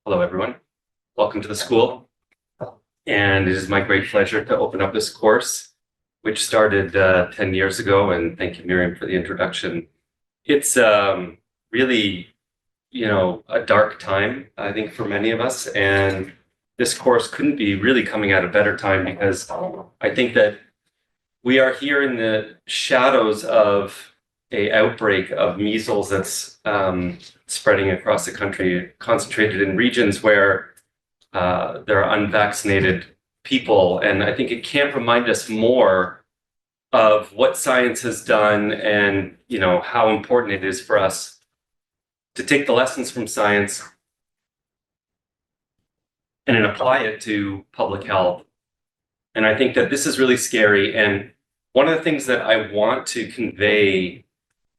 Hello, everyone. Welcome to the school. And it is my great pleasure to open up this course, which started 10 years ago. And thank you, Miriam, for the introduction. It's really, a dark time, I think, for many of us. And this course couldn't be really coming at a better time because I think that we are here in the shadows of an outbreak of measles that's spreading across the country, concentrated in regions where there are unvaccinated people. And I think it can't remind us more of what science has done and, how important it is for us to take the lessons from science and then apply it to public health. And I think that this is really scary. And one of the things that I want to convey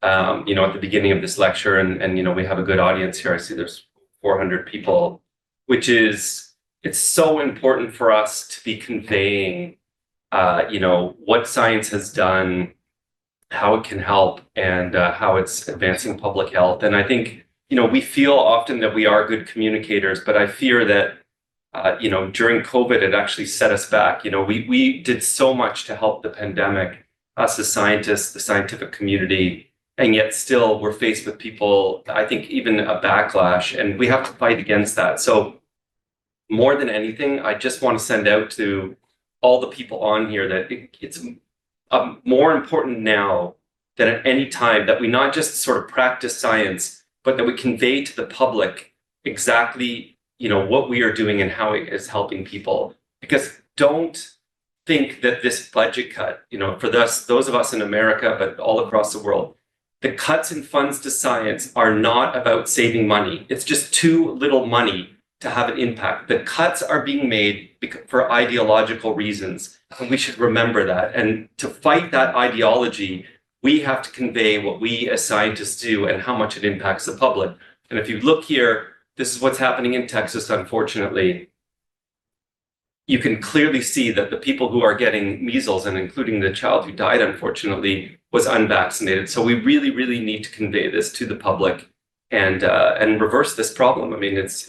at the beginning of this lecture, and we have a good audience here. I see there's 400 people, which is, it's so important for us to be conveying, what science has done, how it can help, and how it's advancing public health. And I think, we feel often that we are good communicators, but I fear that, during COVID, it actually set us back. We did so much to help the pandemic, us as scientists, the scientific community, and yet still we're faced with people, I think, even a backlash, and we have to fight against that. So more than anything, I just want to send out to all the people on here that it's more important now than at any time that we not just sort of practice science, but that we convey to the public exactly, what we are doing and how it is helping people. Because don't think that this budget cut, for those of us in America, but all across the world, the cuts in funds to science are not about saving money. It's just too little money to have an impact. The cuts are being made for ideological reasons, and we should remember that. And to fight that ideology, we have to convey what we as scientists do and how much it impacts the public. And if you look here, this is what's happening in Texas, unfortunately. You can clearly see that the people who are getting measles, and including the child who died, unfortunately, was unvaccinated. So we really, really need to convey this to the public and reverse this problem. I mean, it's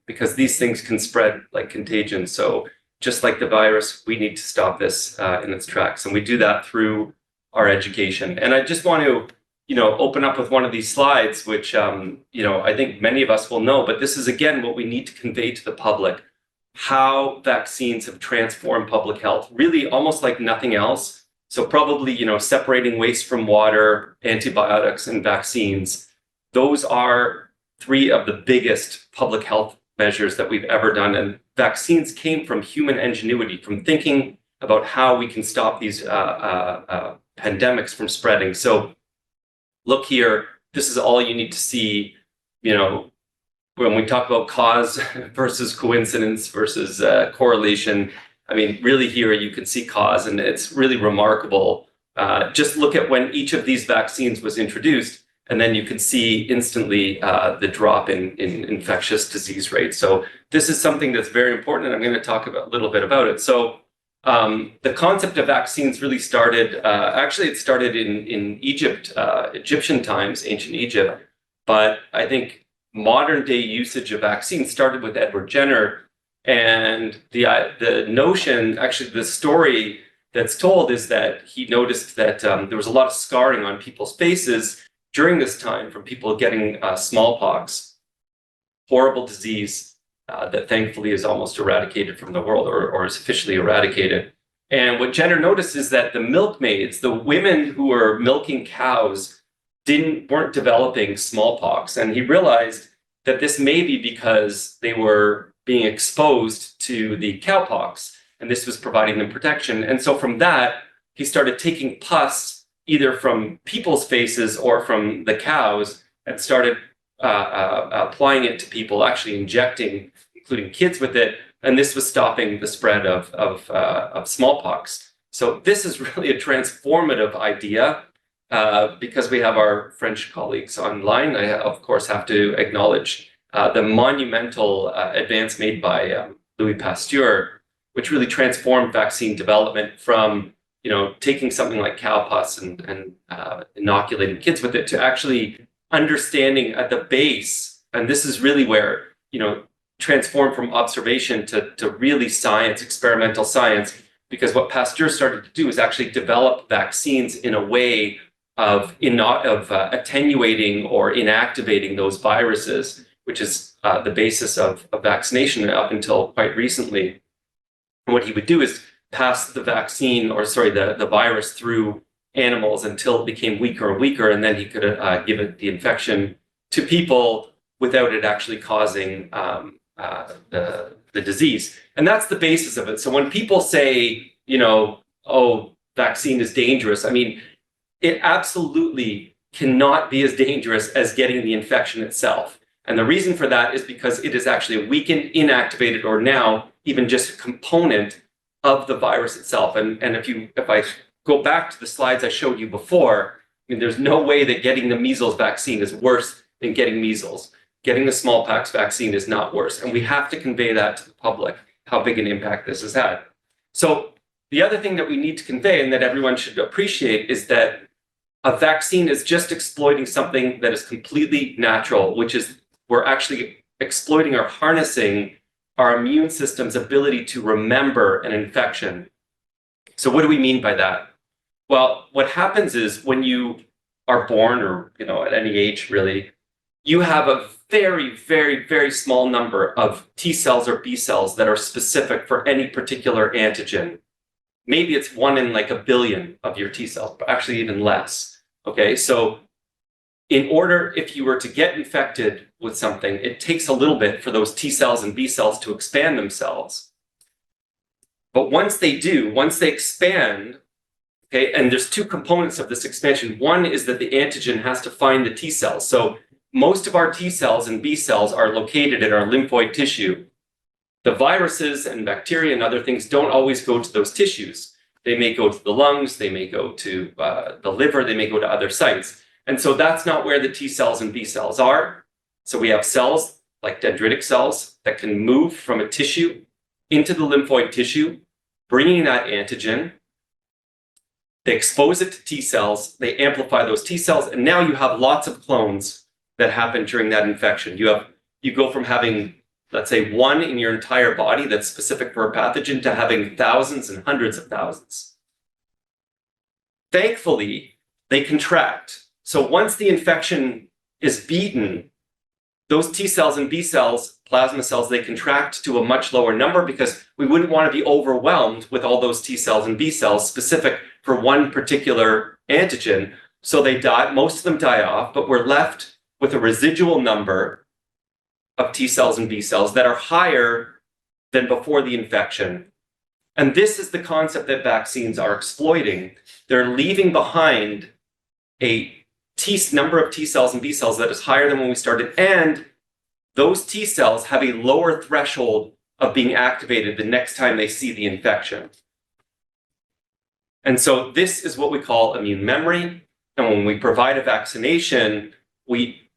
because these things can spread like contagion. So just like the virus, we need to stop this in its tracks, and we do that through our education. And I just want to, open up with one of these slides, which I think many of us will know. But this is again what we need to convey to the public: how vaccines have transformed public health, really almost like nothing else. So probably, separating waste from water, antibiotics, and vaccines. Those are three of the biggest public health measures that we've ever done. And vaccines came from human ingenuity, from thinking about how we can stop these pandemics from spreading. So look here, this is all you need to see, when we talk about cause versus coincidence versus correlation. I mean, really here you can see cause, and it's really remarkable. Just look at when each of these vaccines was introduced, and then you can see instantly the drop in infectious disease rates. So this is something that's very important, and I'm going to talk a little bit about it. So the concept of vaccines really started, actually it started in Egypt, Egyptian times, ancient Egypt, but I think modern day usage of vaccines started with Edward Jenner. And the notion, actually the story that's told, is that he noticed that there was a lot of scarring on people's faces during this time from people getting smallpox, horrible disease that thankfully is almost eradicated from the world, or is officially eradicated. And what Jenner noticed is that the milkmaids, the women who were milking cows, weren't developing smallpox. And he realized that this may be because they were being exposed to the cowpox, and this was providing them protection. And so from that, he started taking pus either from people's faces or from the cows, and started applying it to people, actually injecting, including kids, with it. And this was stopping the spread of smallpox. So this is really a transformative idea. Because we have our French colleagues online, I, of course, have to acknowledge the monumental advance made by Louis Pasteur, which really transformed vaccine development from, taking something like cow pus and inoculating kids with it, to actually understanding at the base. And this is really where transformed from observation to really science, experimental science, because what Pasteur started to do is actually develop vaccines in a way of attenuating or inactivating those viruses, which is the basis of vaccination up until quite recently. And what he would do is pass the vaccine, or sorry, the virus through animals until it became weaker and weaker, and then he could give it the infection to people without it actually causing the disease. And that's the basis of it. So when people say, oh, vaccine is dangerous, I mean, it absolutely cannot be as dangerous as getting the infection itself. And the reason for that is because it is actually a weakened, inactivated, or now even just a component of the virus itself. And if I go back to the slides I showed you before, I mean, there's no way that getting the measles vaccine is worse than getting measles. Getting the smallpox vaccine is not worse. And we have to convey that to the public, how big an impact this has had. So the other thing that we need to convey, and that everyone should appreciate, is that a vaccine is just exploiting something that is completely natural, which is we're actually exploiting or harnessing our immune system's ability to remember an infection. So what do we mean by that? Well, what happens is when you are born, or at any age really, you have a very, very, very small number of T cells or B cells that are specific for any particular antigen. Maybe it's 1 in like a billion of your T cells, but actually even less. Okay, so in order, if you were to get infected with something, it takes a little bit for those T cells and B cells to expand themselves. But once they do, once they expand, okay, and there's two components of this expansion. One is that the antigen has to find the T cells. So most of our T cells and B cells are located in our lymphoid tissue. The viruses and bacteria and other things don't always go to those tissues. They may go to the lungs, they may go to the liver, they may go to other sites. And so that's not where the T cells and B cells are. So we have cells like dendritic cells that can move from a tissue into the lymphoid tissue, bringing that antigen. They expose it to T cells, they amplify those T cells, and now you have lots of clones that happen during that infection. You go from having, let's say, 1 in your entire body that's specific for a pathogen to having thousands and hundreds of thousands. Thankfully, they contract. So once the infection is beaten, those T cells and B cells, plasma cells, they contract to a much lower number because we wouldn't want to be overwhelmed with all those T cells and B cells specific for one particular antigen. So they die, most of them die off, but we're left with a residual number of T cells and B cells that are higher than before the infection. And this is the concept that vaccines are exploiting. They're leaving behind a number of T cells and B cells that is higher than when we started, and those T cells have a lower threshold of being activated the next time they see the infection. And so this is what we call immune memory. And when we provide a vaccination, we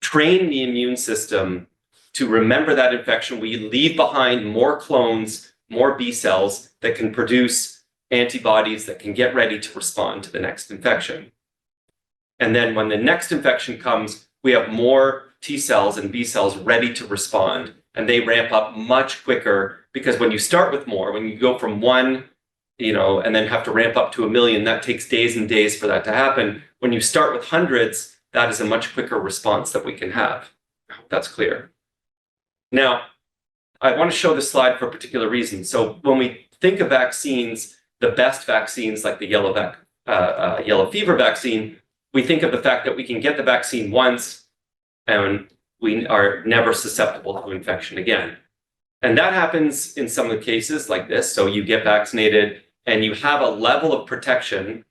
train the immune system to remember that infection. We leave behind more clones, more B cells that can produce antibodies that can get ready to respond to the next infection. And then when the next infection comes, we have more T cells and B cells ready to respond. And they ramp up much quicker because when you start with more, when you go from 1, and then have to ramp up to 1 million, that takes days and days for that to happen. When you start with hundreds, that is a much quicker response that we can have. I hope that's clear. Now, I want to show this slide for a particular reason. So when we think of vaccines, the best vaccines like the yellow fever vaccine, we think of the fact that we can get the vaccine once and we are never susceptible to infection again. And that happens in some of the cases like this. So you get vaccinated and you have a level of protection.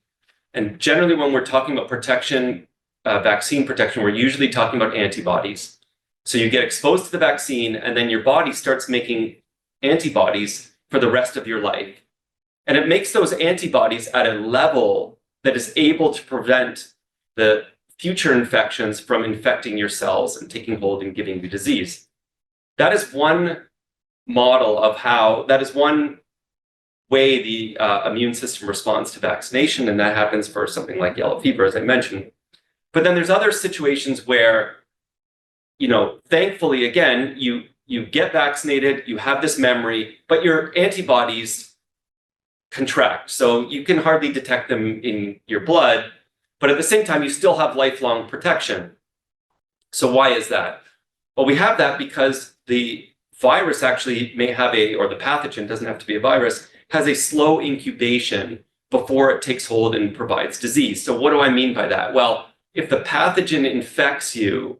And generally when we're talking about protection, vaccine protection, we're usually talking about antibodies. So you get exposed to the vaccine and then your body starts making antibodies for the rest of your life. And it makes those antibodies at a level that is able to prevent the future infections from infecting your cells and taking hold and giving you disease. That is one model of that is one way the immune system responds to vaccination, and that happens for something like yellow fever, as I mentioned. But then there's other situations where thankfully, again, you get vaccinated, you have this memory, but your antibodies contract. So you can hardly detect them in your blood, but at the same time, you still have lifelong protection. So why is that? Well, we have that because the virus actually may have or the pathogen, doesn't have to be a virus, has a slow incubation before it takes hold and provides disease. So what do I mean by that? Well, if the pathogen infects you,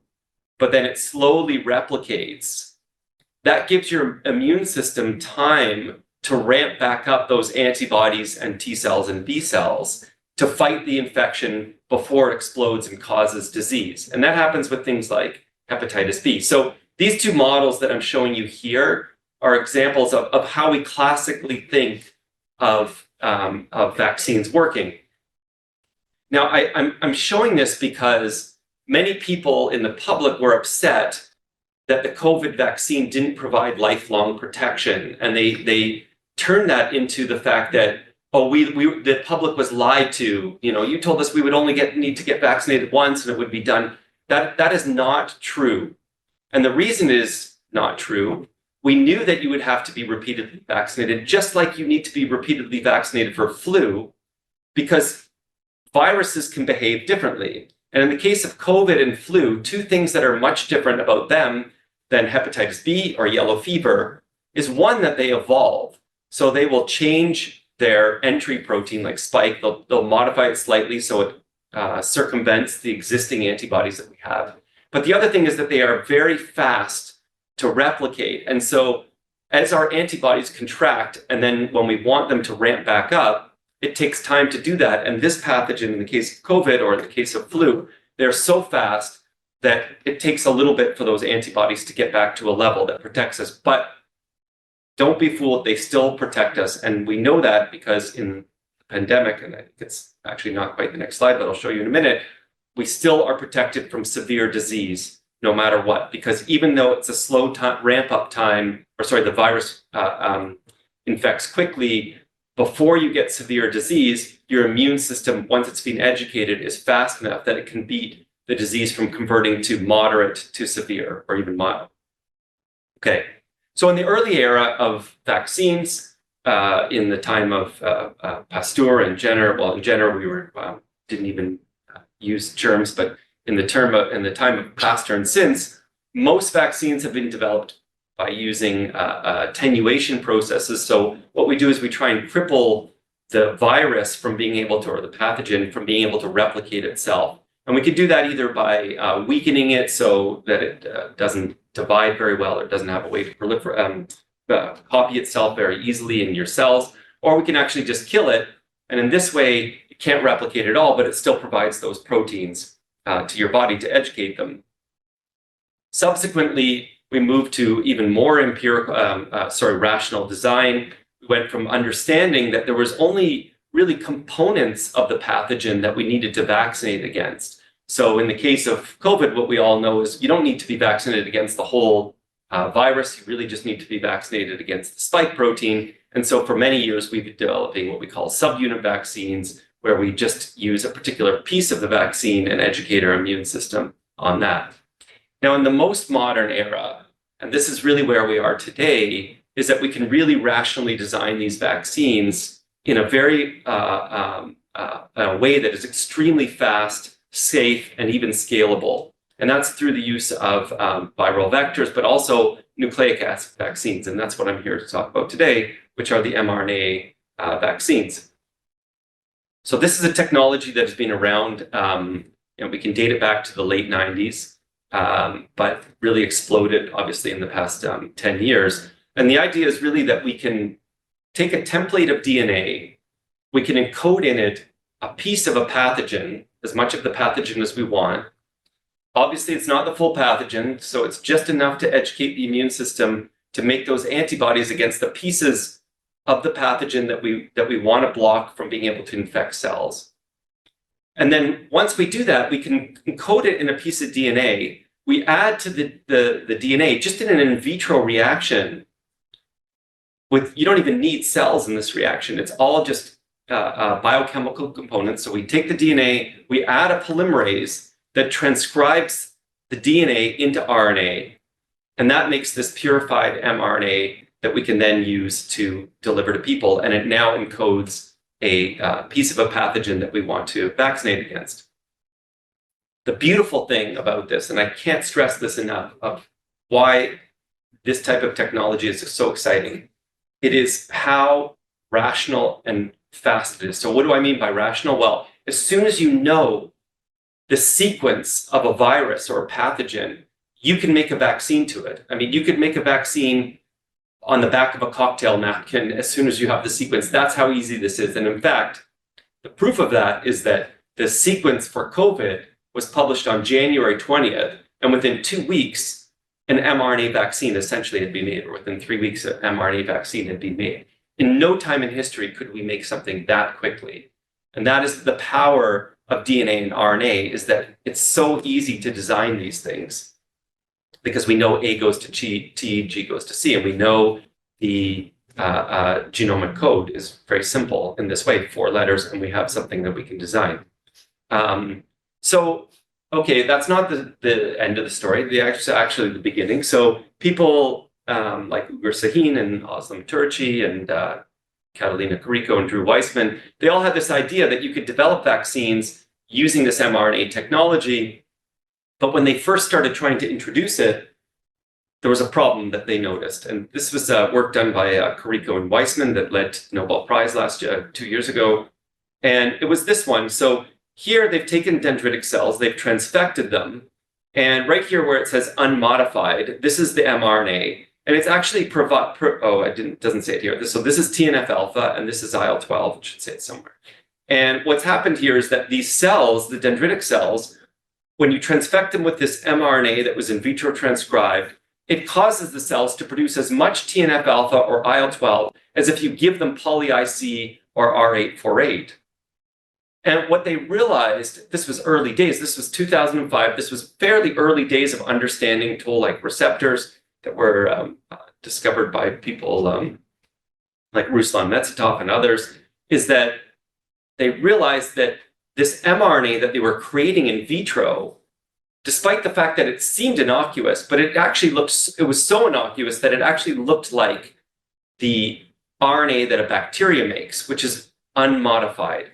but then it slowly replicates, that gives your immune system time to ramp back up those antibodies and T cells and B cells to fight the infection before it explodes and causes disease. And that happens with things like hepatitis B. So these two models that I'm showing you here are examples of how we classically think of vaccines working. Now, I'm showing this because many people in the public were upset that the COVID vaccine didn't provide lifelong protection. And they turned that into the fact that, the public was lied to. You told us we would only need to get vaccinated once and it would be done. That is not true. And the reason it is not true, we knew that you would have to be repeatedly vaccinated, just like you need to be repeatedly vaccinated for flu, because viruses can behave differently. And in the case of COVID and flu, two things that are much different about them than hepatitis B or yellow fever is one, that they evolve. So they will change their entry protein, like spike. They'll modify it slightly so it circumvents the existing antibodies that we have. But the other thing is that they are very fast to replicate. And so as our antibodies contract, and then when we want them to ramp back up, it takes time to do that. And this pathogen, in the case of COVID or in the case of flu, they're so fast that it takes a little bit for those antibodies to get back to a level that protects us. But don't be fooled, they still protect us. And we know that because in the pandemic, and I think it's actually not quite the next slide, but I'll show you in a minute, we still are protected from severe disease no matter what. Because even though it's a slow ramp up time, the virus infects quickly, before you get severe disease, your immune system, once it's been educated, is fast enough that it can beat the disease from converting to moderate to severe or even mild. Okay, so in the early era of vaccines, in the time of Pasteur and Jenner, well, in Jenner we didn't even use germs, but in the time of Pasteur and since, most vaccines have been developed by using attenuation processes. So what we do is we try and cripple the virus from being able to, or the pathogen from being able to replicate itself. And we can do that either by weakening it so that it doesn't divide very well, or doesn't have a way to proliferate, copy itself very easily in your cells, or we can actually just kill it. And in this way, it can't replicate at all, but it still provides those proteins to your body to educate them. Subsequently, we moved to even more rational design. We went from understanding that there was only really components of the pathogen that we needed to vaccinate against. So in the case of COVID, what we all know is you don't need to be vaccinated against the whole virus. You really just need to be vaccinated against the spike protein. And so for many years, we've been developing what we call subunit vaccines, where we just use a particular piece of the vaccine and educate our immune system on that. Now, in the most modern era, and this is really where we are today, is that we can really rationally design these vaccines in a very a way that is extremely fast, safe, and even scalable. And that's through the use of viral vectors, but also nucleic acid vaccines. And that's what I'm here to talk about today, which are the mRNA vaccines. So this is a technology that has been around, we can date it back to the late 90s, but really exploded, obviously, in the past 10 years. And the idea is really that we can take a template of DNA, we can encode in it a piece of a pathogen, as much of the pathogen as we want. Obviously, it's not the full pathogen, so it's just enough to educate the immune system to make those antibodies against the pieces of the pathogen that we want to block from being able to infect cells. And then once we do that, we can encode it in a piece of DNA. We add to the DNA just in an in vitro reaction. You don't even need cells in this reaction. It's all just biochemical components. So we take the DNA, we add a polymerase that transcribes the DNA into RNA, and that makes this purified mRNA that we can then use to deliver to people. And it now encodes a piece of a pathogen that we want to vaccinate against. The beautiful thing about this, and I can't stress this enough, of why this type of technology is so exciting, it is how rational and fast it is. So what do I mean by rational? Well, as soon as you know the sequence of a virus or a pathogen, you can make a vaccine to it. I mean, you could make a vaccine on the back of a cocktail napkin as soon as you have the sequence. That's how easy this is. And in fact, the proof of that is that the sequence for COVID was published on January 20th, and within 2 weeks, an mRNA vaccine essentially had been made, or within 3 weeks, an mRNA vaccine had been made. In no time in history could we make something that quickly. And that is the power of DNA and RNA, is that it's so easy to design these things because we know A goes to T, G goes to C, and we know the genomic code is very simple in this way, 4 letters, and we have something that we can design. So, okay, that's not the end of the story. Actually the beginning. So people like Ugur Sahin and Özlem Türeci and Catalina Carrico and Drew Weissman, they all had this idea that you could develop vaccines using this mRNA technology. But when they first started trying to introduce it, there was a problem that they noticed. And this was work done by Carrico and Weissman that led to the Nobel Prize 2 years ago. And it was this one. So here they've taken dendritic cells, they've transfected them. And right here where it says unmodified, this is the mRNA. And it's actually doesn't say it here. So this is TNF alpha and this is IL-12. It should say it somewhere. And what's happened here is that these cells, the dendritic cells, when you transfect them with this mRNA that was in vitro transcribed, it causes the cells to produce as much TNF alpha or IL-12 as if you give them poly-IC or R848. And what they realized, this was early days, this was 2005, this was fairly early days of understanding toll-like receptors that were discovered by people like Ruslan Metsitov and others, is that they realized that this mRNA that they were creating in vitro, despite the fact that it seemed innocuous, but it was so innocuous that it actually looked like the RNA that a bacteria makes, which is unmodified.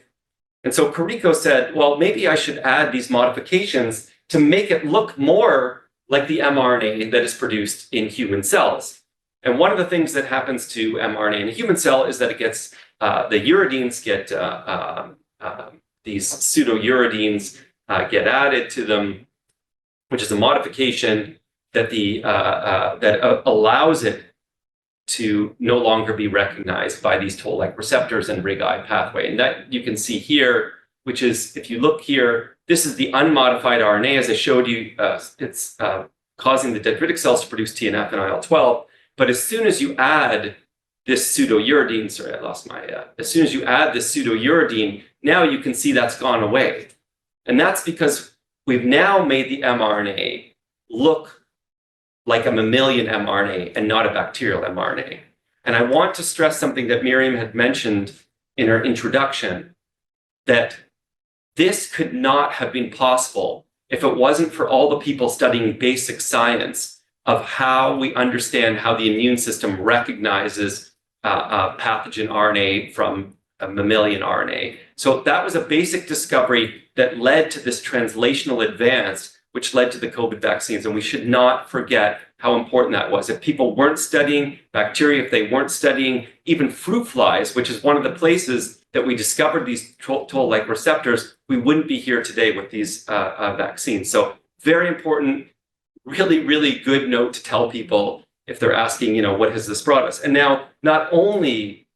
And so Carrico said, well, maybe I should add these modifications to make it look more like the mRNA that is produced in human cells. And one of the things that happens to mRNA in a human cell is that it gets, the uridines get, these pseudouridines get added to them, which is a modification that that allows it to no longer be recognized by these toll-like receptors and RIG-I pathway. And that you can see here, which is, if you look here, this is the unmodified RNA. As I showed you, it's causing the dendritic cells to produce TNF and IL-12. But as soon as you add this pseudouridine, sorry, I lost my, as soon as you add this pseudouridine, now you can see that's gone away. And that's because we've now made the mRNA look like a mammalian mRNA and not a bacterial mRNA. And I want to stress something that Miriam had mentioned in her introduction, that this could not have been possible if it wasn't for all the people studying basic science of how we understand how the immune system recognizes pathogen RNA from a mammalian RNA. So that was a basic discovery that led to this translational advance, which led to the COVID vaccines. And we should not forget how important that was. If people weren't studying bacteria, if they weren't studying even fruit flies, which is one of the places that we discovered these toll-like receptors, we wouldn't be here today with these vaccines. So very important, really, really good note to tell people if they're asking, you know, what has this brought us? And now, not only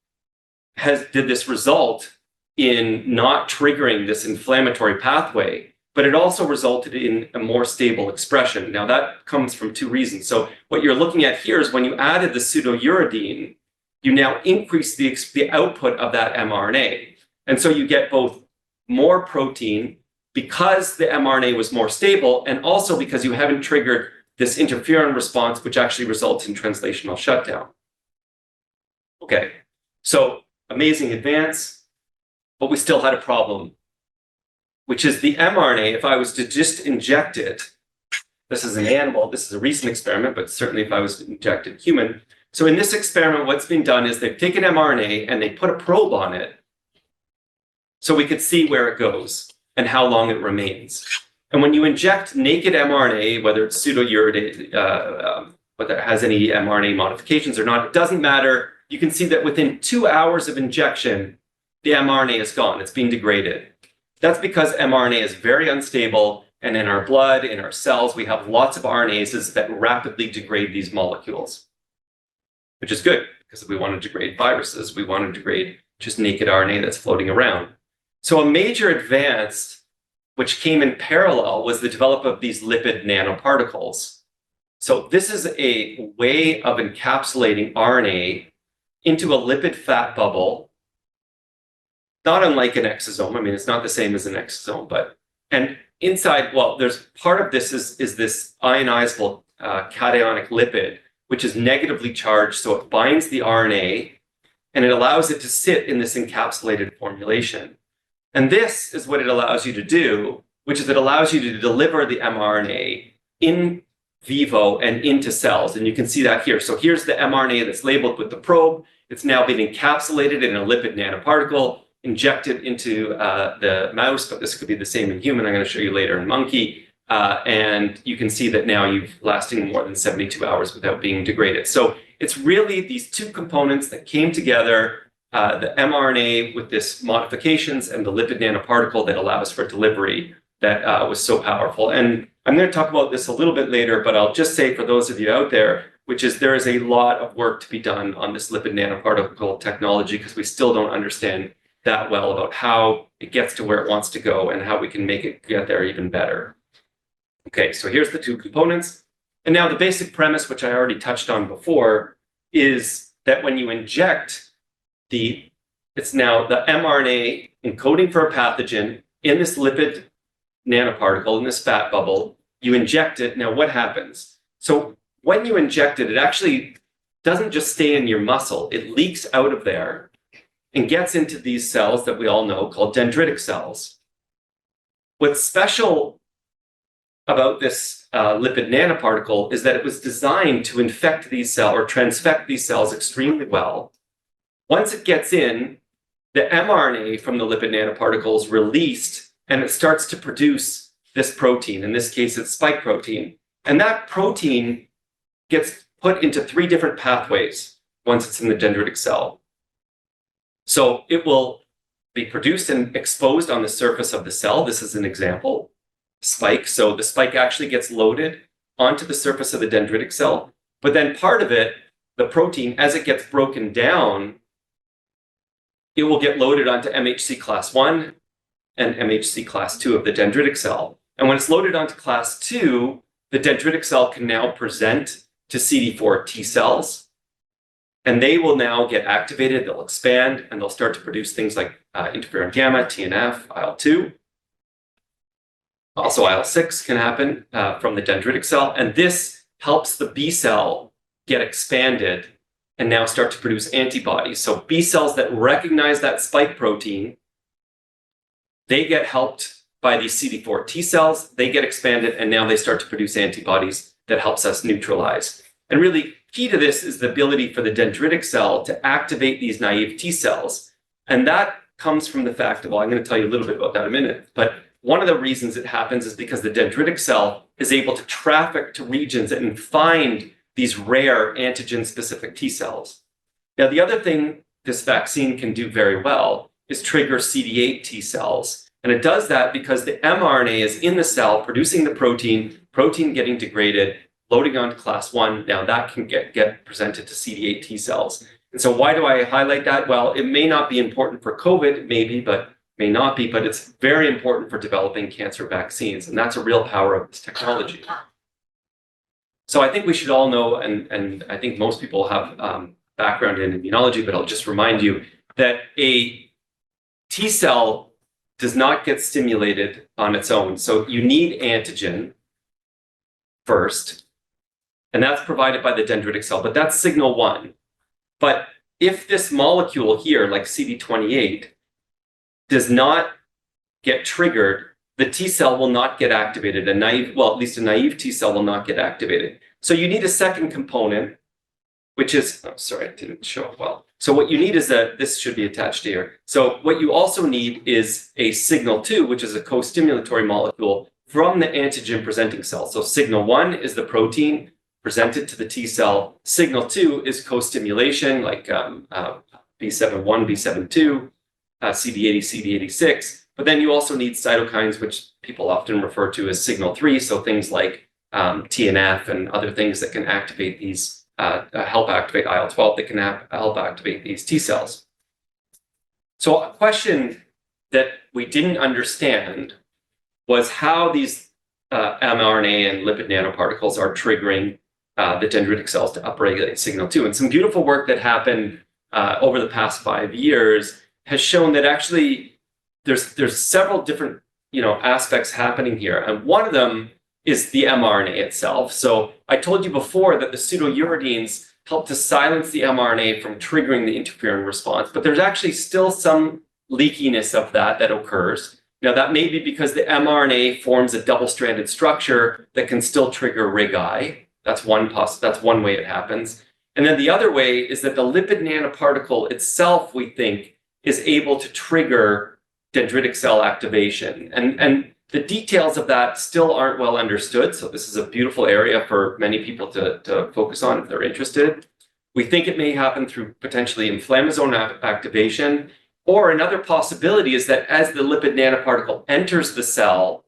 did this result in not triggering this inflammatory pathway, but it also resulted in a more stable expression. Now that comes from 2 reasons. So what you're looking at here is when you added the pseudouridine, you now increase the output of that mRNA. And so you get both more protein because the mRNA was more stable, and also because you haven't triggered this interferon response, which actually results in translational shutdown. Okay, so amazing advance, but we still had a problem, which is the mRNA, if I was to just inject it, This is an animal. This is a recent experiment, but certainly if I was to inject a human. So in this experiment, what's been done is they've taken mRNA and they put a probe on it so we could see where it goes and how long it remains. And when you inject naked mRNA, whether it's pseudouridate, whether it has any mRNA modifications or not, it doesn't matter. You can see that within 2 hours of injection, the mRNA is gone. It's being degraded. That's because mRNA is very unstable. And in our blood, in our cells, we have lots of RNases that rapidly degrade these molecules, which is good because we want to degrade viruses. We want to degrade just naked RNA that's floating around. So a major advance, which came in parallel, was the development of these lipid nanoparticles. So this is a way of encapsulating RNA into a lipid fat bubble, not unlike an exosome. I mean, it's not the same as an exosome, but, and inside, well, there's part of this is this ionizable cationic lipid, which is negatively charged, so it binds the RNA, and it allows it to sit in this encapsulated formulation. And this is what it allows you to do, which is it allows you to deliver the mRNA in vivo and into cells. And you can see that here. So here's the mRNA that's labeled with the probe. It's now been encapsulated in a lipid nanoparticle, injected into the mouse, but this could be the same in human. I'm going to show you later in monkey. And you can see that now you've lasting more than 72 hours without being degraded. So it's really these two components that came together, the mRNA with this modifications and the lipid nanoparticle that allows for delivery that was so powerful. And I'm going to talk about this a little bit later, but I'll just say for those of you out there, which is there is a lot of work to be done on this lipid nanoparticle technology because we still don't understand that well about how it gets to where it wants to go and how we can make it get there even better. Okay, so here's the two components. And now the basic premise, which I already touched on before, is that when you inject it's now the mRNA encoding for a pathogen in this lipid nanoparticle, in this fat bubble, you inject it. Now what happens? So when you inject it, it actually doesn't just stay in your muscle. It leaks out of there and gets into these cells that we all know called dendritic cells. What's special about this lipid nanoparticle is that it was designed to infect these cells or transfect these cells extremely well. Once it gets in, the mRNA from the lipid nanoparticle is released and it starts to produce this protein. In this case, it's spike protein. And that protein gets put into 3 different pathways once it's in the dendritic cell. So it will be produced and exposed on the surface of the cell. This is an example, spike. So the spike actually gets loaded onto the surface of the dendritic cell. But then part of it, the protein, as it gets broken down, it will get loaded onto MHC class 1 and MHC class 2 of the dendritic cell. And when it's loaded onto class 2, the dendritic cell can now present to CD4 T cells. And they will now get activated, they'll expand, and they'll start to produce things like interferon gamma, TNF, IL-2. Also IL-6 can happen from the dendritic cell. And this helps the B cell get expanded and now start to produce antibodies. So B cells that recognize that spike protein, they get helped by these CD4 T cells, they get expanded, and now they start to produce antibodies that helps us neutralize. And really key to this is the ability for the dendritic cell to activate these naive T cells. And that comes from the fact of, well, I'm going to tell you a little bit about that in a minute, but one of the reasons it happens is because the dendritic cell is able to traffic to regions and find these rare antigen-specific T cells. Now, the other thing this vaccine can do very well is trigger CD8 T cells. And it does that because the mRNA is in the cell producing the protein getting degraded, loading onto class 1. Now that can get presented to CD8 T cells. And so why do I highlight that? Well, it may not be important for COVID, maybe, but may not be, but it's very important for developing cancer vaccines. And that's a real power of this technology. So I think we should all know, and I think most people have background in immunology, but I'll just remind you that a T cell does not get stimulated on its own. So you need antigen first, and that's provided by the dendritic cell, but that's signal 1. But if this molecule here, like CD28, does not get triggered the T cell will not get activated. At least a naive T cell will not get activated. So you need a second component, which is, oh, sorry, I didn't show it well. So what you need is this should be attached here. So what you also need is a signal 2, which is a co-stimulatory molecule from the antigen presenting cell. So signal 1 is the protein presented to the T cell. Signal 2 is co-stimulation, like B7-1, B7-2, CD80, CD86. But then you also need cytokines, which people often refer to as signal 3. So things like TNF and other things that can activate these, help activate IL-12, that can help activate these T cells. So a question that we didn't understand was how these mRNA and lipid nanoparticles are triggering the dendritic cells to upregulate signal 2. And some beautiful work that happened over the past 5 years has shown that actually there's several different aspects happening here, and one of them is the mRNA itself. So I told you before that the pseudouridines help to silence the mRNA from triggering the interferon response, but there's actually still some leakiness of that occurs. Now that may be because the mRNA forms a double-stranded structure that can still trigger RIG-I. That's one way it happens. And then the other way is that the lipid nanoparticle itself, we think, is able to trigger dendritic cell activation. And the details of that still aren't well understood. So this is a beautiful area for many people to focus on if they're interested. We think it may happen through potentially inflammasome activation, or another possibility is that as the lipid nanoparticle enters the cell,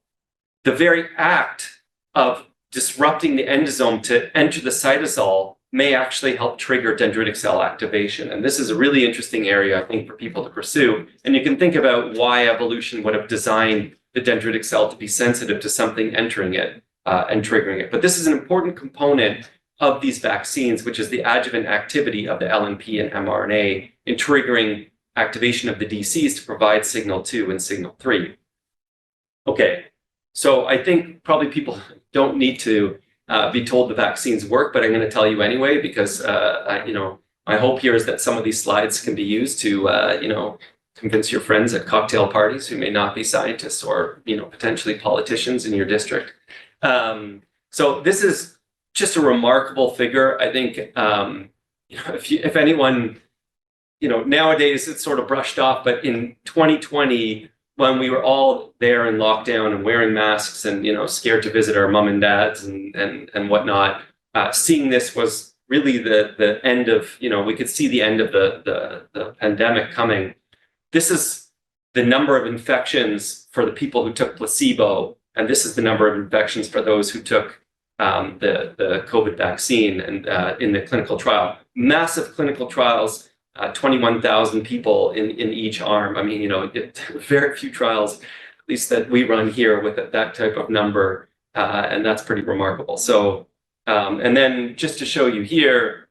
the very act of disrupting the endosome to enter the cytosol may actually help trigger dendritic cell activation. And this is a really interesting area, I think, for people to pursue. And you can think about why evolution would have designed the dendritic cell to be sensitive to something entering it and triggering it. But this is an important component of these vaccines, which is the adjuvant activity of the LNP and mRNA in triggering activation of the DCs to provide signal 2 and signal 3. Okay, so I think probably people don't need to be told the vaccines work, but I'm going to tell you anyway, because my hope here is that some of these slides can be used to convince your friends at cocktail parties who may not be scientists or potentially politicians in your district. So this is just a remarkable figure. I think if anyone, nowadays it's sort of brushed off, but in 2020, when we were all there in lockdown and wearing masks and scared to visit our mom and dads and whatnot, seeing this was really the end of we could see the end of the pandemic coming. This is the number of infections for the people who took placebo, and this is the number of infections for those who took the COVID vaccine and in the clinical trial. Massive clinical trials, 21,000 people in each arm. I mean, very few trials, at least that we run here, with that type of number, and that's pretty remarkable. So, and then just to show you here,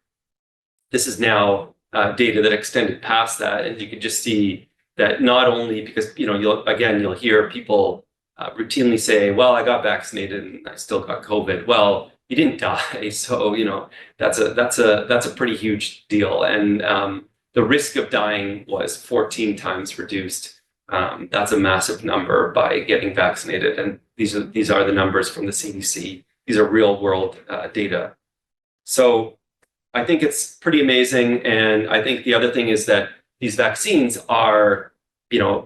this is now data that extended past that, and you can just see that not only because you'll hear people routinely say, "Well, I got vaccinated and I still got COVID." Well, you didn't die, so that's a pretty huge deal, and the risk of dying was 14 times reduced. That's a massive number by getting vaccinated, and these are the numbers from the CDC. These are real world data. So I think it's pretty amazing, and I think the other thing is that these vaccines are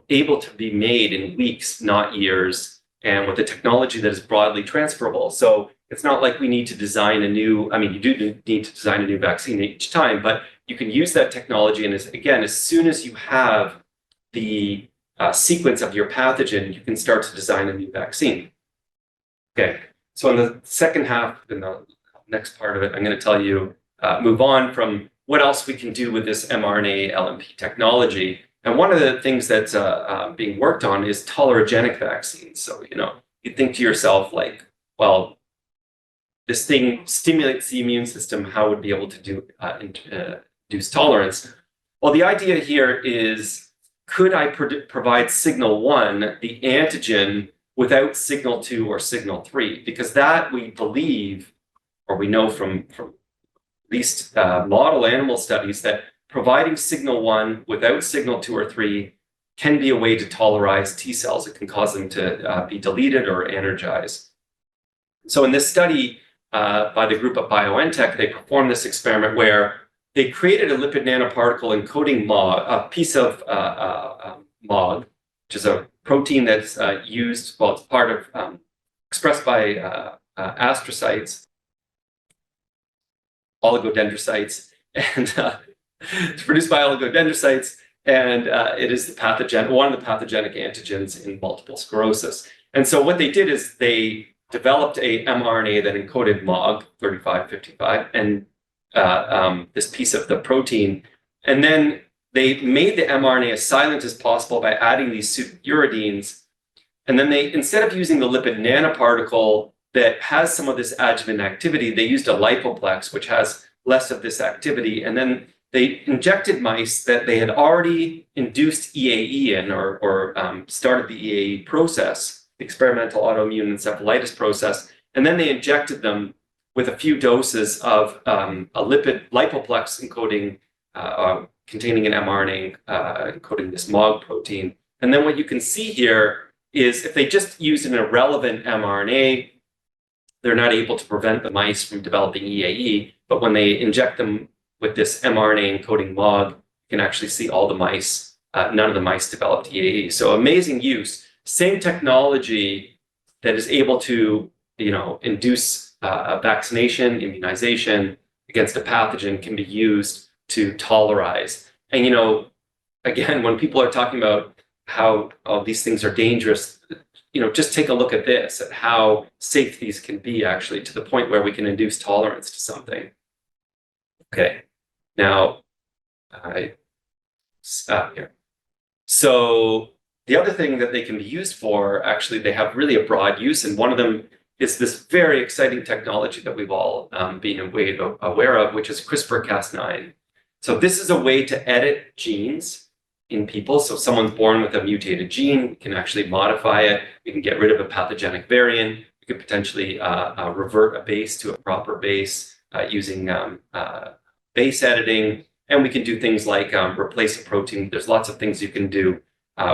able to be made in weeks, not years, and with a technology that is broadly transferable. So it's not like we need to design you do need to design a new vaccine each time, but you can use that technology, and as soon as you have the sequence of your pathogen, you can start to design a new vaccine. Okay, so in the second half, in the next part of it, I'm going to tell you, move on from what else we can do with this mRNA LNP technology. And one of the things that's being worked on is tolerogenic vaccines. So, you think to yourself, like, well, this thing stimulates the immune system, how would it be able to induce tolerance? Well, the idea here is, could I provide signal 1, the antigen, without signal 2 or signal 3? Because that we believe, or we know from at least model animal studies, that providing signal 1 without signal 2 or 3 can be a way to tolerize T cells. It can cause them to be deleted or energized. So in this study by the group at BioNTech, they performed this experiment where they created a lipid nanoparticle encoding MOG, a piece of MOG, which is a protein that's used, well, it's part of, expressed by astrocytes, oligodendrocytes, and it's produced by oligodendrocytes, and it is the pathogen, one of the pathogenic antigens in multiple sclerosis. And so what they did is they developed a mRNA that encoded MOG 3555 and this piece of the protein, and then they made the mRNA as silent as possible by adding these superuridines. And then they, instead of using the lipid nanoparticle that has some of this adjuvant activity, they used a lipoplex, which has less of this activity. And then they injected mice that they had already induced EAE in or started the EAE process, the experimental autoimmune encephalitis process. And then they injected them with a few doses of a lipid lipoplex encoding, containing an mRNA encoding this MOG protein. And then what you can see here is if they just use an irrelevant mRNA, they're not able to prevent the mice from developing EAE. But when they inject them with this mRNA encoding MOG, you can actually see all the mice, none of the mice developed EAE. So amazing use. Same technology that is able to, induce vaccination, immunization against a pathogen can be used to tolerize. And, again, when people are talking about how these things are dangerous, just take a look at this, at how safe these can be actually, to the point where we can induce tolerance to something. Okay, now I stop here. So the other thing that they can be used for, actually, they have really a broad use, and one of them is this very exciting technology that we've all been aware of, which is CRISPR-Cas9. So this is a way to edit genes in people. So if someone's born with a mutated gene, we can actually modify it. We can get rid of a pathogenic variant. We could potentially revert a base to a proper base using base editing. And we can do things like replace a protein. There's lots of things you can do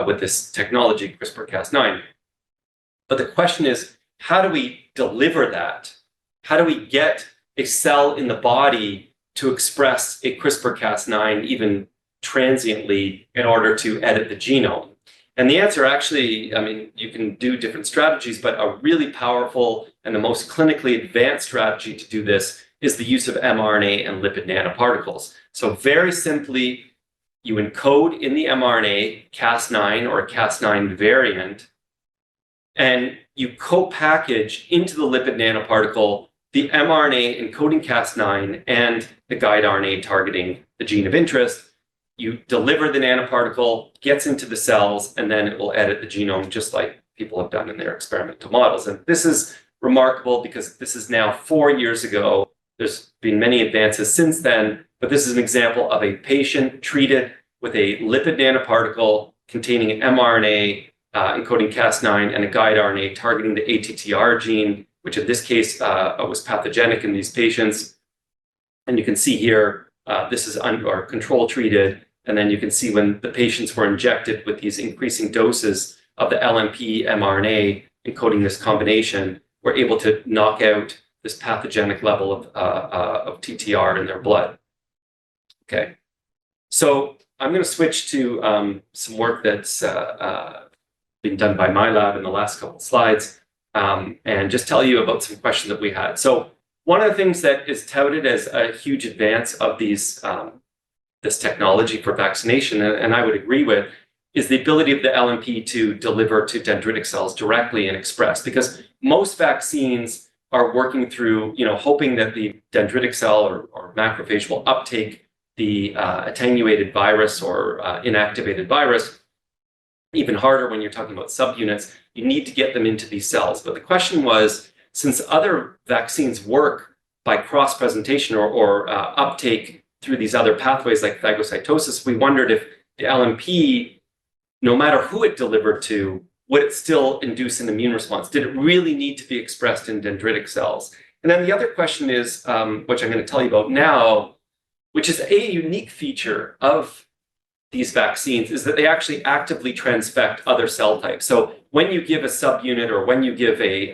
with this technology, CRISPR-Cas9. But the question is, how do we deliver that? How do we get a cell in the body to express a CRISPR-Cas9 even transiently in order to edit the genome? And the answer actually, you can do different strategies, but a really powerful and the most clinically advanced strategy to do this is the use of mRNA and lipid nanoparticles. So very simply, you encode in the mRNA Cas9 or a Cas9 variant, and you co-package into the lipid nanoparticle the mRNA encoding Cas9 and the guide RNA targeting the gene of interest. You deliver the nanoparticle, gets into the cells, and then it will edit the genome just like people have done in their experimental models. And this is remarkable because this is now 4 years ago. There's been many advances since then, but this is an example of a patient treated with a lipid nanoparticle containing an mRNA encoding Cas9 and a guide RNA targeting the ATTR gene, which in this case was pathogenic in these patients. And you can see here, this is control treated. And then you can see when the patients were injected with these increasing doses of the LNP mRNA encoding this combination, we're able to knock out this pathogenic level of TTR in their blood. Okay, so I'm going to switch to some work that's been done by my lab in the last couple of slides, and just tell you about some questions that we had. So one of the things that is touted as a huge advance of these this technology for vaccination, and I would agree with, is the ability of the LNP to deliver to dendritic cells directly and express. Because most vaccines are working through, hoping that the dendritic cell or macrophage will uptake the attenuated virus or inactivated virus. Even harder when you're talking about subunits, you need to get them into these cells. But the question was, since other vaccines work by cross-presentation or uptake through these other pathways like phagocytosis, we wondered if the LNP, no matter who it delivered to, would it still induce an immune response? Did it really need to be expressed in dendritic cells? And then the other question is, which I'm going to tell you about now, which is a unique feature of these vaccines is that they actually actively transfect other cell types. So when you give a subunit or when you give a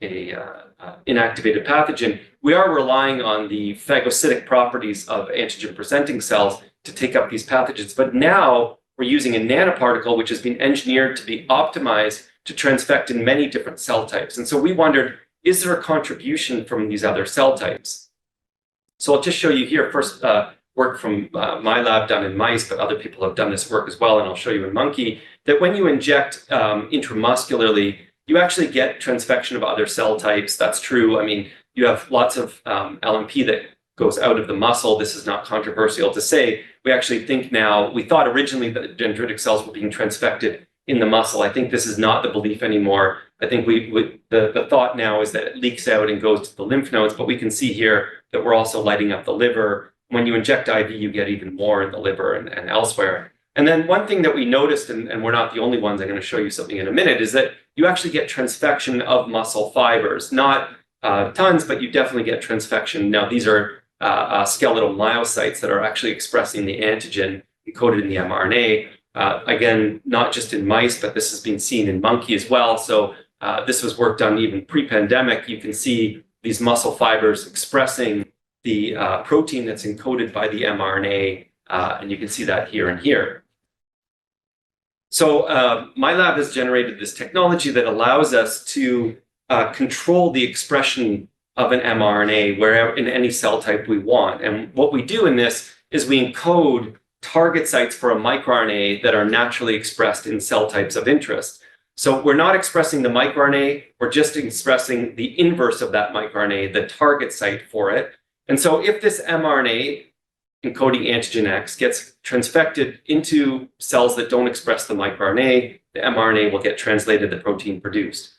inactivated pathogen, we are relying on the phagocytic properties of antigen-presenting cells to take up these pathogens. But now we're using a nanoparticle, which has been engineered to be optimized to transfect in many different cell types. And so we wondered, is there a contribution from these other cell types? So I'll just show you here first work from my lab done in mice, but other people have done this work as well, and I'll show you in monkey, that when you inject intramuscularly, you actually get transfection of other cell types. That's true. I mean, you have lots of LNP that goes out of the muscle. This is not controversial to say. We actually think now, we thought originally that dendritic cells were being transfected in the muscle. I think this is not the belief anymore. I think the thought now is that it leaks out and goes to the lymph nodes, but we can see here that we're also lighting up the liver. When you inject IV, you get even more in the liver and elsewhere. And then one thing that we noticed, and we're not the only ones, I'm going to show you something in a minute, is that you actually get transfection of muscle fibers. Not tons, but you definitely get transfection. Now, these are skeletal myocytes that are actually expressing the antigen encoded in the mRNA. Again, not just in mice, but this has been seen in monkey as well. So this was work done even pre-pandemic. You can see these muscle fibers expressing the protein that's encoded by the mRNA, and you can see that here and here. So my lab has generated this technology that allows us to control the expression of an mRNA wherever in any cell type we want. And what we do in this is we encode target sites for a microRNA that are naturally expressed in cell types of interest. So we're not expressing the microRNA, we're just expressing the inverse of that microRNA, the target site for it. And so if this mRNA encoding antigen X gets transfected into cells that don't express the microRNA, the mRNA will get translated the protein produced.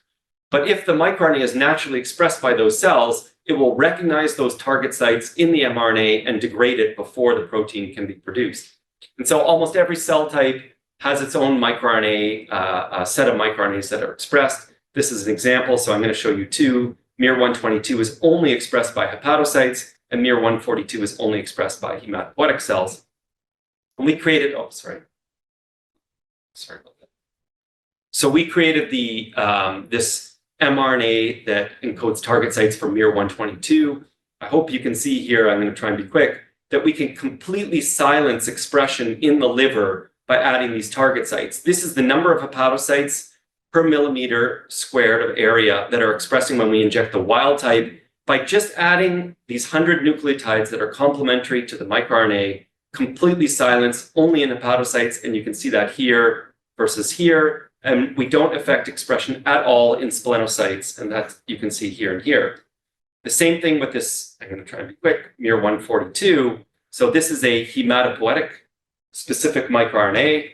But if the microRNA is naturally expressed by those cells, it will recognize those target sites in the mRNA and degrade it before the protein can be produced. And so almost every cell type has its own microRNA, a set of microRNAs that are expressed. This is an example, so I'm going to show you two. miR-122 is only expressed by hepatocytes, and miR-142 is only expressed by hematopoietic cells. And we created, sorry about that. So we created this mRNA that encodes target sites for miR-122. I hope you can see here, I'm going to try and be quick, that we can completely silence expression in the liver by adding these target sites. This is the number of hepatocytes per millimeter squared of area that are expressing when we inject the wild type. By just adding these 100 nucleotides that are complementary to the microRNA, completely silenced only in hepatocytes, and you can see that here versus here, and we don't affect expression at all in splenocytes, and that you can see here and here. The same thing with this, I'm going to try and be quick, miR-142. So this is a hematopoietic specific microRNA,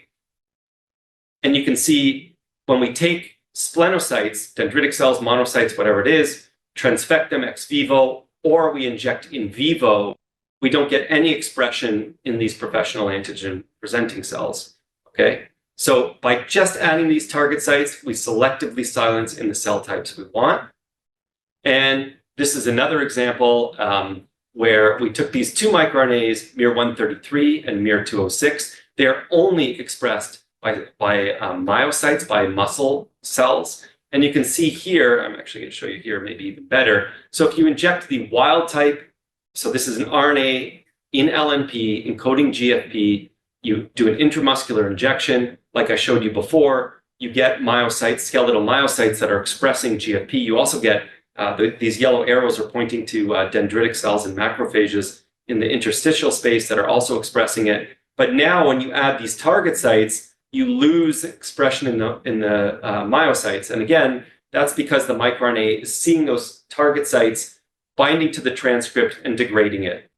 and you can see when we take splenocytes, dendritic cells, monocytes, whatever it is, transfect them ex vivo, or we inject in vivo, we don't get any expression in these professional antigen presenting cells, okay? So by just adding these target sites, we selectively silence in the cell types we want. And this is another example where we took these two microRNAs, miR-133 and miR-206. They're only expressed by myocytes, by muscle cells. And you can see here, I'm actually going to show you here maybe even better. So if you inject the wild type, so this is an RNA in LNP encoding GFP, you do an intramuscular injection, like I showed you before, you get myocytes, skeletal myocytes that are expressing GFP. You also get, these yellow arrows are pointing to dendritic cells and macrophages in the interstitial space that are also expressing it. But now when you add these target sites, you lose expression in the myocytes. And again, that's because the microRNA is seeing those target sites, binding to the transcript and degrading it.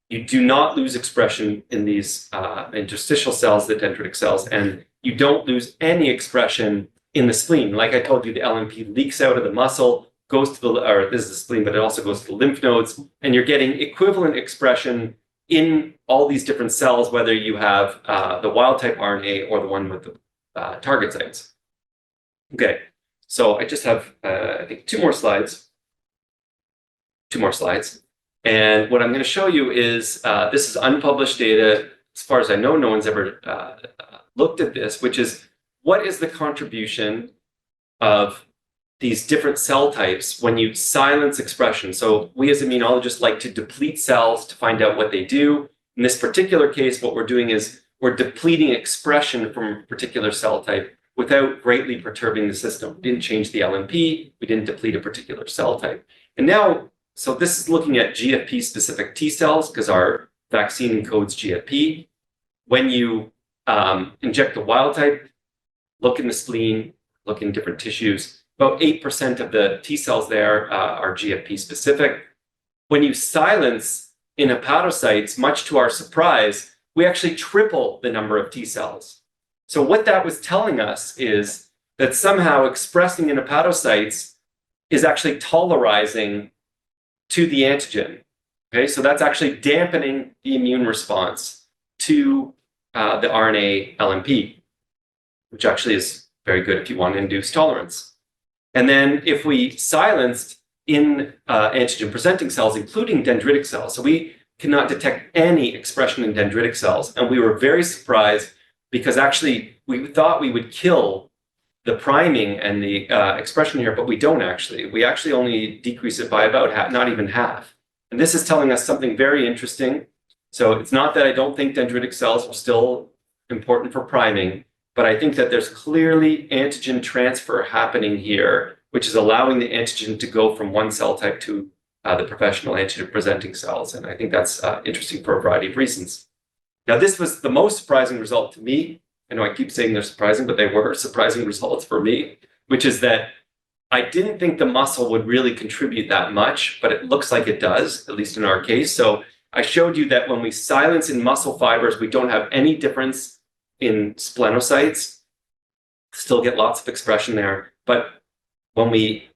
You do not lose expression in these interstitial cells, the dendritic cells, and you don't lose any expression in the spleen. Like I told you, the LNP leaks out of the muscle, goes to the, or this is the spleen, but it also goes to the lymph nodes, and you're getting equivalent expression in all these different cells, whether you have the wild type RNA or the one with the target sites. Okay, so I just have, I think, two more slides. And what I'm going to show you is, this is unpublished data as far as I know, no one's ever looked at this, which is what is the contribution of these different cell types when you silence expression? So we as immunologists like to deplete cells to find out what they do. In this particular case, what we're doing is we're depleting expression from a particular cell type without greatly perturbing the system. We didn't change the LNP, we didn't deplete a particular cell type. And now, so this is looking at GFP-specific T cells, because our vaccine encodes GFP. When you inject the wild type, look in the spleen, look in different tissues, about 8% of the T cells there are GFP-specific. When you silence in hepatocytes, much to our surprise, we actually triple the number of T cells. So what that was telling us is that somehow expressing in hepatocytes is actually tolerizing to the antigen. Okay, so that's actually dampening the immune response to the RNA LNP, which actually is very good if you want to induce tolerance. And then if we silenced in antigen-presenting cells, including dendritic cells, so we cannot detect any expression in dendritic cells. And we were very surprised because actually we thought we would kill the priming and the expression here, but we don't actually. We actually only decrease it by about half, not even half. And this is telling us something very interesting. So it's not that I don't think dendritic cells are still important for priming, but I think that there's clearly antigen transfer happening here, which is allowing the antigen to go from one cell type to the professional antigen-presenting cells. And I think that's interesting for a variety of reasons. Now, this was the most surprising result to me. I know I keep saying they're surprising, but they were surprising results for me, which is that I didn't think the muscle would really contribute that much, but it looks like it does, at least in our case. So I showed you that when we silence in muscle fibers, we don't have any difference in splenocytes, still get lots of expression there. But when we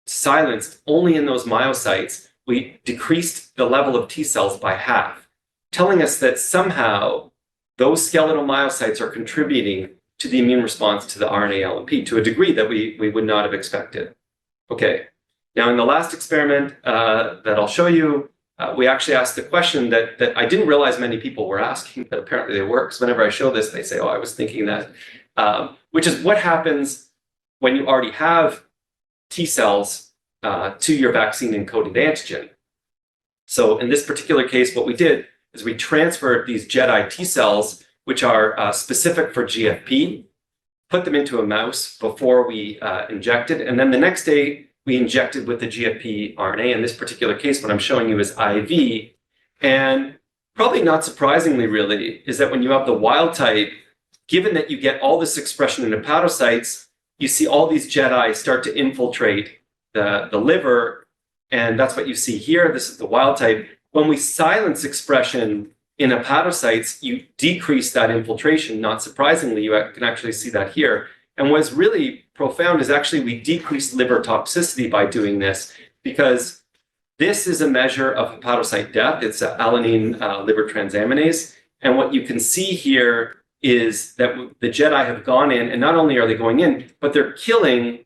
silenced only in those myocytes, we decreased the level of T cells by half, telling us that somehow those skeletal myocytes are contributing to the immune response to the RNA LNP to a degree that we would not have expected. Okay, now in the last experiment that I'll show you, we actually asked the question that I didn't realize many people were asking, but apparently they were, because whenever I show this, they say, oh, I was thinking that, which is what happens when you already have T cells to your vaccine-encoded antigen. So in this particular case, what we did is we transferred these Jedi T cells, which are specific for GFP, put them into a mouse before we injected, and then the next day we injected with the GFP RNA. In this particular case, what I'm showing you is IV. And probably not surprisingly, really, is that when you have the wild type, given that you get all this expression in hepatocytes, you see all these Jedi start to infiltrate the liver, and that's what you see here. This is the wild type. When we silence expression in hepatocytes, you decrease that infiltration. Not surprisingly, you can actually see that here. And what's really profound is actually we decrease liver toxicity by doing this, because this is a measure of hepatocyte death. It's alanine liver transaminase. And what you can see here is that the Jedi have gone in, and not only are they going in, but they're killing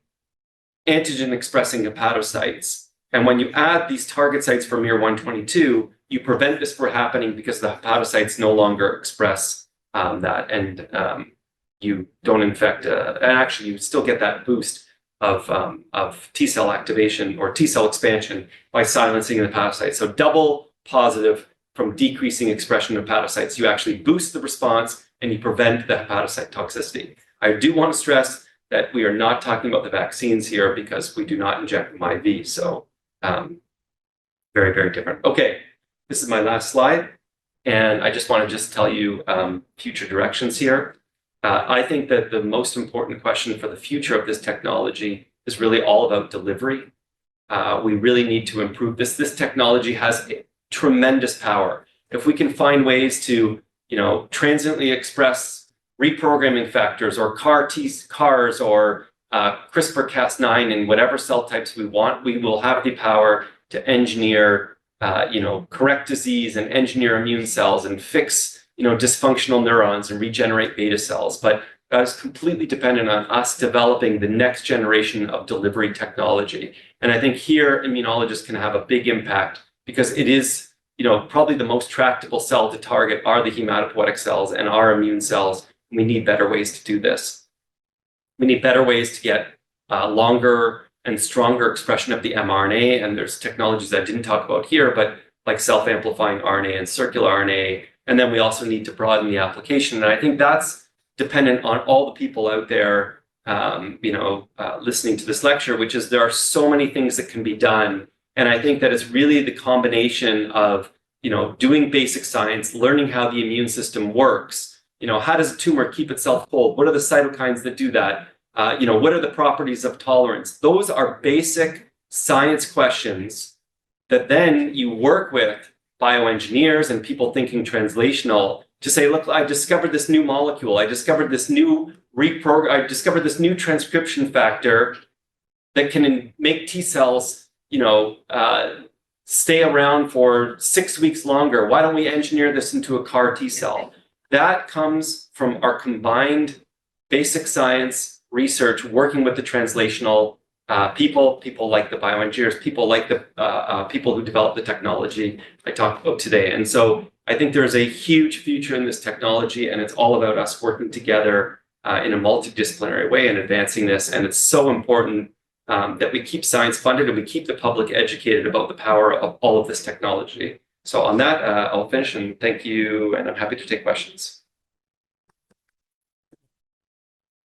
antigen-expressing hepatocytes. And when you add these target sites for miR-122, you prevent this from happening because the hepatocytes no longer express that, and you don't infect, and actually you still get that boost of T cell activation or T cell expansion by silencing the hepatocytes. So double positive from decreasing expression of hepatocytes. You actually boost the response and you prevent the hepatocyte toxicity. I do want to stress that we are not talking about the vaccines here because we do not inject them IV. So very, very different. Okay, this is my last slide. And I just want to tell you future directions here. I think that the most important question for the future of this technology is really all about delivery. We really need to improve this. This technology has tremendous power. If we can find ways to, transiently express reprogramming factors or CARs or CRISPR-Cas9 in whatever cell types we want, we will have the power to engineer, correct disease and engineer immune cells and fix dysfunctional neurons and regenerate beta cells. But that is completely dependent on us developing the next generation of delivery technology. And I think here immunologists can have a big impact because it is probably the most tractable cell to target are the hematopoietic cells and our immune cells. We need better ways to do this. We need better ways to get longer and stronger expression of the mRNA, and there's technologies I didn't talk about here, but like self-amplifying RNA and circular RNA. And then we also need to broaden the application. And I think that's dependent on all the people out there, listening to this lecture, which is there are so many things that can be done. And I think that it's really the combination of, doing basic science, learning how the immune system works. How does a tumor keep itself cold? What are the cytokines that do that? What are the properties of tolerance? Those are basic science questions that then you work with bioengineers and people thinking translational to say, look, I discovered this new molecule. I discovered this new transcription factor that can make T cells, stay around for 6 weeks longer. Why don't we engineer this into a CAR T cell? That comes from our combined basic science research, working with the translational people like the bioengineers, people like the people who develop the technology I talked about today. And so I think there's a huge future in this technology, and it's all about us working together in a multidisciplinary way and advancing this. And it's so important that we keep science funded and we keep the public educated about the power of all of this technology. So on that, I'll finish and thank you, and I'm happy to take questions.